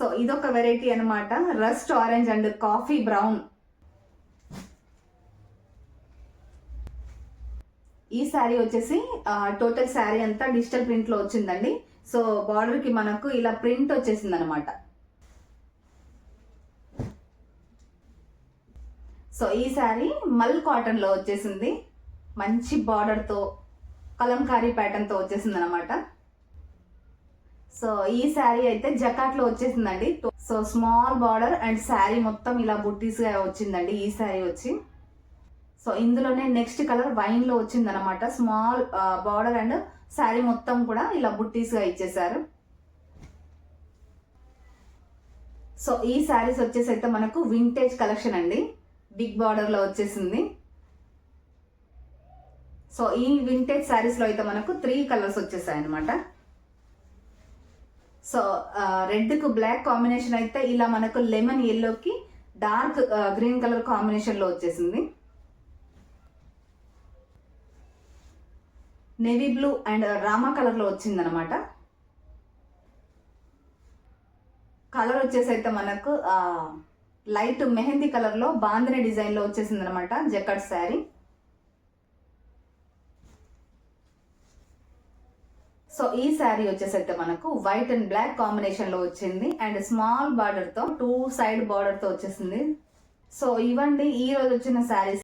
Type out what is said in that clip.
So ఇదొక variety అనమాట, rust orange and coffee brown. ఈ శారీ వచ్చేసి టోటల్ శారీ అంతా డిజిటల్ ప్రింట్ లో వచ్చిందండి. సో బార్డర్ కి మనకు ఇలా ప్రింట్ వచ్చేసింది అనమాట. సో ఈ శారీ మల్ కాటన్ లో వచ్చేసింది, మంచి బార్డర్ తో కలంకారీ ప్యాటర్న్ తో వచ్చేసింది అనమాట. సో ఈ శారీ అయితే జకాట్ లో వచ్చేసిందండి. So small border and sari మొత్తం ఇలా బుట్టీస్ గా వచ్చిందండి ఈ శారీ వచ్చి. సో ఇందులోనే నెక్స్ట్ కలర్ వైన్ లో వచ్చింది అనమాట. స్మాల్ బార్డర్ అండ్ శారీ మొత్తం కూడా ఇలా బుట్టీస్ గా ఇచ్చేసారు. సో ఈ శారీస్ వచ్చేసి అయితే మనకు వింటేజ్ కలెక్షన్ అండి, బిగ్ బార్డర్ లో వచ్చేసింది. సో ఈ వింటేజ్ శారీస్ లో అయితే మనకు 3 కలర్స్ వచ్చేసాయి అనమాట. సో రెడ్ కు బ్లాక్ కాంబినేషన్ అయితే ఇలా మనకు లెమన్ ఎల్లోకి డార్క్ గ్రీన్ కలర్ కాంబినేషన్ లో వచ్చేసింది. Navy blue and Rama colour లో వచ్చింది అనమాట. కలర్ వచ్చేసి అయితే మనకు లైట్ మెహందీ కలర్ లో బాందిని డిజైన్ లో వచ్చేసింది అనమాట జకట్ శారీ. సో ఈ శారీ వచ్చేసి అయితే మనకు వైట్ అండ్ బ్లాక్ కాంబినేషన్ లో వచ్చింది అండ్ స్మాల్ బార్డర్ తో 2 సైడ్ బార్డర్ తో వచ్చేసింది. సో ఇవండి ఈ రోజు వచ్చిన శారీస్.